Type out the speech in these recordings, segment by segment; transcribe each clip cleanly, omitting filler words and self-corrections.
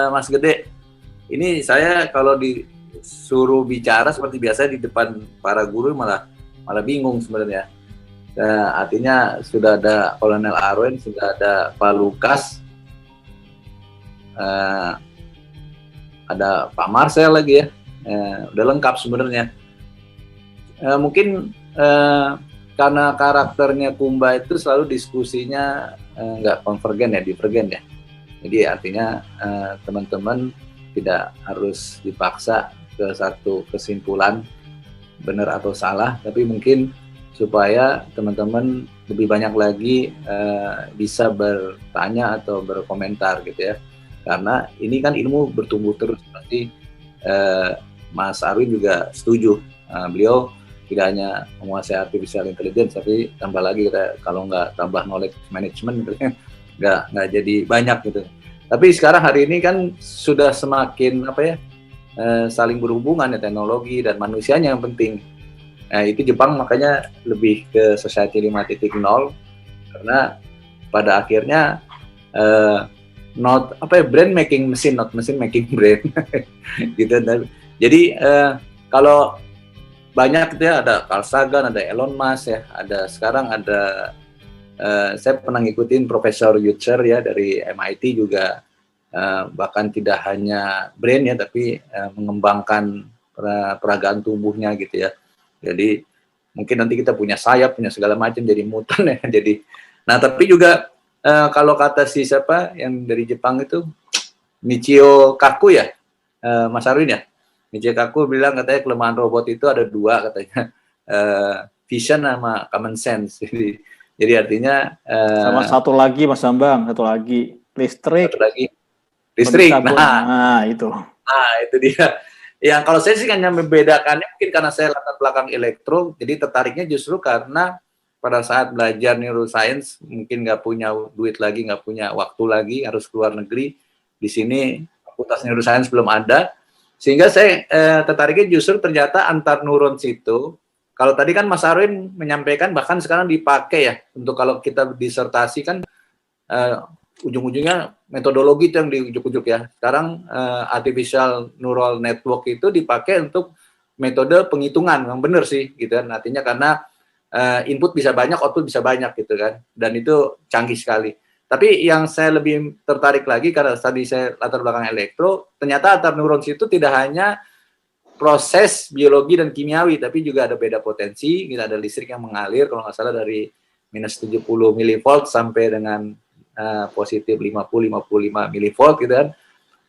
Mas Gede, ini saya kalau disuruh bicara seperti biasa di depan para guru malah bingung sebenarnya. Artinya sudah ada Kolonel Arwen, sudah ada Pak Lukas, ada Pak Marcel lagi ya, udah lengkap sebenarnya. Mungkin karena karakternya Kumba itu selalu diskusinya nggak konvergen ya, divergen ya. Jadi artinya teman-teman tidak harus dipaksa ke satu kesimpulan benar atau salah, tapi mungkin supaya teman-teman lebih banyak lagi bisa bertanya atau berkomentar gitu ya. Karena ini kan ilmu bertumbuh terus, pasti Mas Arwin juga setuju. Beliau tidak hanya menguasai artificial intelligence, tapi tambah lagi kalau nggak tambah knowledge management gitu ya, nggak jadi banyak gitu. Tapi sekarang hari ini kan sudah semakin saling berhubungan ya, teknologi dan manusianya yang penting. Nah, itu Jepang makanya lebih ke society 5.0 karena pada akhirnya brain making machine, not machine making brain gitu. Jadi kalau banyak gitu ya, ada Carl Sagan, ada Elon Musk ya, sekarang ada saya pernah ngikutin Profesor Yutzer ya dari MIT juga, bahkan tidak hanya brain ya, tapi mengembangkan peragaan tubuhnya gitu ya. Jadi mungkin nanti kita punya sayap, punya segala macam, jadi mutan ya. Jadi, nah tapi juga kalau kata si siapa yang dari Jepang itu, Michio Kaku ya, Mas Arwin ya, Michio Kaku bilang katanya kelemahan robot itu ada dua katanya, vision sama common sense. Jadi artinya sama satu lagi Mas Bambang, satu lagi listrik. Nah itu dia. Yang kalau saya sih hanya membedakannya mungkin karena saya latar belakang elektro, jadi tertariknya justru karena pada saat belajar neuroscience mungkin nggak punya duit lagi, nggak punya waktu lagi, harus keluar negeri. Di sini fakultas neuroscience belum ada, sehingga saya tertariknya justru ternyata antar neuron situ. Kalau tadi kan Mas Arwin menyampaikan bahkan sekarang dipakai ya untuk kalau kita disertasi kan ujung-ujungnya metodologi itu yang diujuk-ujuk ya. Sekarang artificial neural network itu dipakai untuk metode penghitungan, yang benar sih gitu kan. Artinya karena input bisa banyak, output bisa banyak gitu kan. Dan itu canggih sekali. Tapi yang saya lebih tertarik lagi karena tadi saya latar belakang elektro, ternyata antar neuron itu tidak hanya proses biologi dan kimiawi, tapi juga ada beda potensi, kita ada listrik yang mengalir kalau nggak salah dari minus 70 milivolt sampai dengan positif 50-55 milivolt gitu kan.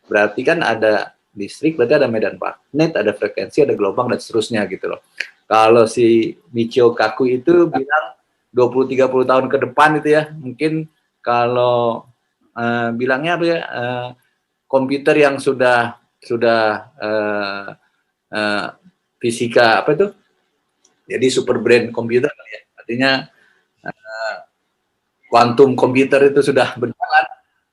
Berarti kan ada listrik, berarti ada medan magnet, ada frekuensi, ada gelombang dan seterusnya gitu loh. Kalau si Michio Kaku itu bilang 20-30 tahun ke depan itu ya, mungkin kalau bilangnya apa ya, komputer yang sudah fisika apa itu, jadi super brain komputer ya, artinya quantum komputer itu sudah berjalan,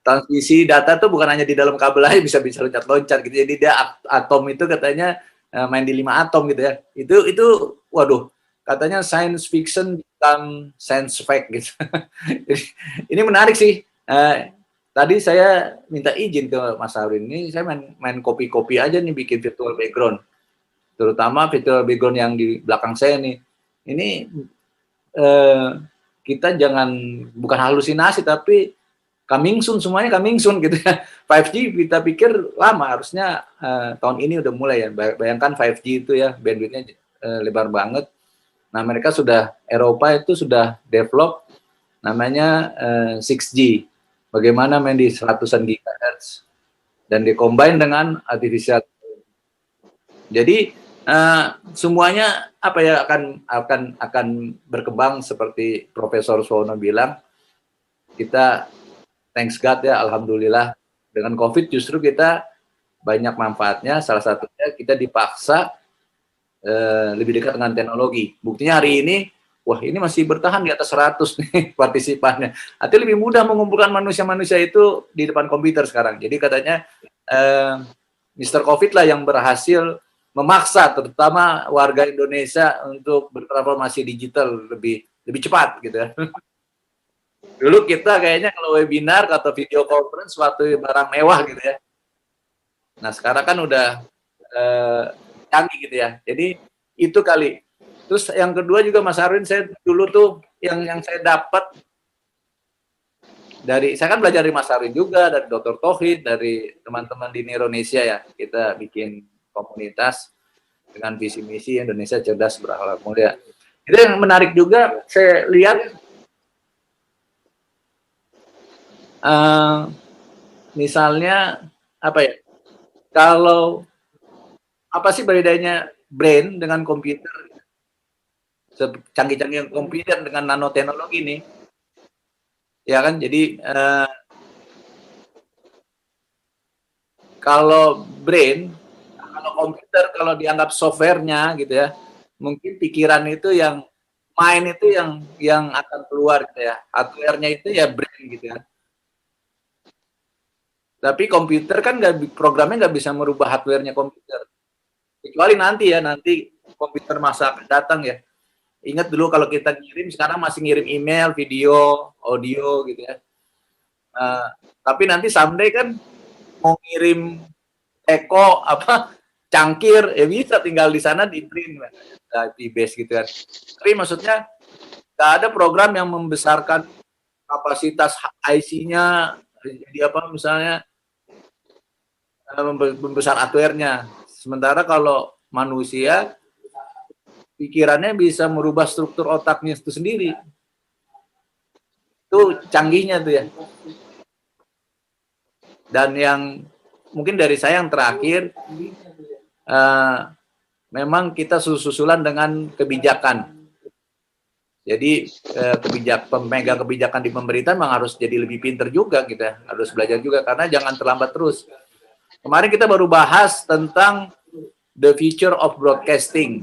transmisi data tuh bukan hanya di dalam kabel aja, bisa loncat-loncat gitu. Jadi dia atom itu katanya main di 5 atom gitu ya. Itu waduh, katanya science fiction bukan science fact gitu. Ini menarik sih. Tadi saya minta izin ke Mas Arwin, ini saya main copy aja nih, bikin virtual background. Terutama virtual background yang di belakang saya nih. Ini kita bukan halusinasi, tapi coming soon, semuanya coming soon gitu ya. 5G kita pikir lama, harusnya tahun ini udah mulai ya. Bayangkan 5G itu ya, bandwidthnya lebar banget. Nah mereka Eropa itu sudah develop namanya 6G. Bagaimana main di 100-an GHz dan dikombin dengan artificial. Jadi semuanya akan berkembang seperti Profesor Suwono bilang. Kita thanks God ya, alhamdulillah dengan COVID justru kita banyak manfaatnya. Salah satunya kita dipaksa lebih dekat dengan teknologi. Buktinya hari ini, wah ini masih bertahan di atas 100 nih partisipannya. Artinya lebih mudah mengumpulkan manusia-manusia itu di depan komputer sekarang. Jadi katanya Mr. COVID lah yang berhasil memaksa terutama warga Indonesia untuk bertransformasi digital lebih cepat gitu ya. Dulu kita kayaknya kalau webinar atau video conference suatu barang mewah gitu ya. Nah sekarang kan udah canggih gitu ya. Jadi itu kali. Terus yang kedua juga Mas Arwin, saya dulu tuh yang saya dapat dari, saya kan belajar dari Mas Arwin juga, dari Dr. Tauhid, dari teman-teman di Indonesia ya. Kita bikin komunitas dengan visi misi Indonesia cerdas berakhlak mulia. Itu yang menarik juga saya lihat, misalnya apa ya? Kalau apa sih bedanya brain dengan komputer? Canggih-canggih komputer dengan nanoteknologi nih, ya kan? Jadi kalau brain, kalau komputer, kalau dianggap softwarenya gitu ya, mungkin pikiran itu yang main itu yang akan keluar gitu ya. Hardware-nya itu ya brain gitu ya. Tapi komputer kan programnya nggak bisa merubah hardware-nya komputer. Kecuali nanti ya, nanti komputer masa akan datang ya. Ingat dulu kalau kita ngirim, sekarang masih ngirim email, video, audio gitu ya. Tapi nanti someday kan mau ngirim teko apa cangkir ya bisa tinggal di sana di print di base gitu kan. Tapi maksudnya nggak ada program yang membesarkan kapasitas IC-nya, jadi apa misalnya membesar hardware-nya. Sementara kalau manusia pikirannya bisa merubah struktur otaknya itu sendiri. Itu canggihnya tuh ya. Dan yang mungkin dari saya yang terakhir, memang kita susulan dengan kebijakan. Jadi pemegang kebijakan di pemerintahan memang harus jadi lebih pinter juga kita, harus belajar juga karena jangan terlambat terus. Kemarin kita baru bahas tentang the future of broadcasting.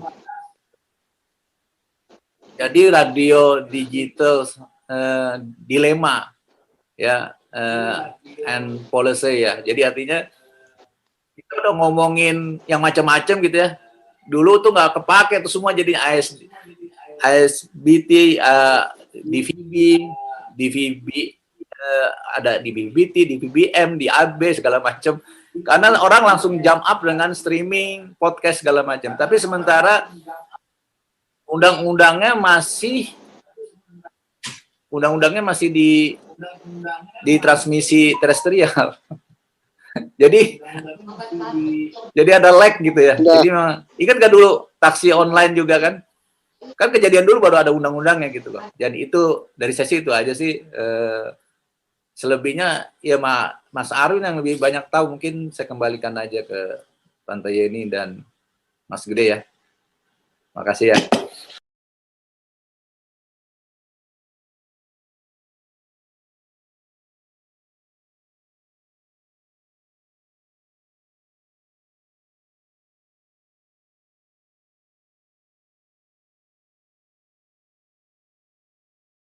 Jadi radio digital dilema ya, and policy ya. Jadi artinya kita udah ngomongin yang macam-macam gitu ya. Dulu tuh nggak kepake tuh semua jadi ASBT, DVB, ada di BBT, di BBM, di AB segala macam. Karena orang langsung jump up dengan streaming, podcast segala macam. Tapi sementara undang-undangnya masih di transmisi terestrial. Jadi ada lag gitu ya. Jadi ingat gak dulu taksi online juga kan? Kan kejadian dulu baru ada undang-undangnya gitu loh. Jadi itu dari sesi itu aja sih. Selebihnya ya Mas Arwin yang lebih banyak tahu, mungkin saya kembalikan aja ke Tante Yeni dan Mas Gede ya. Makasih ya.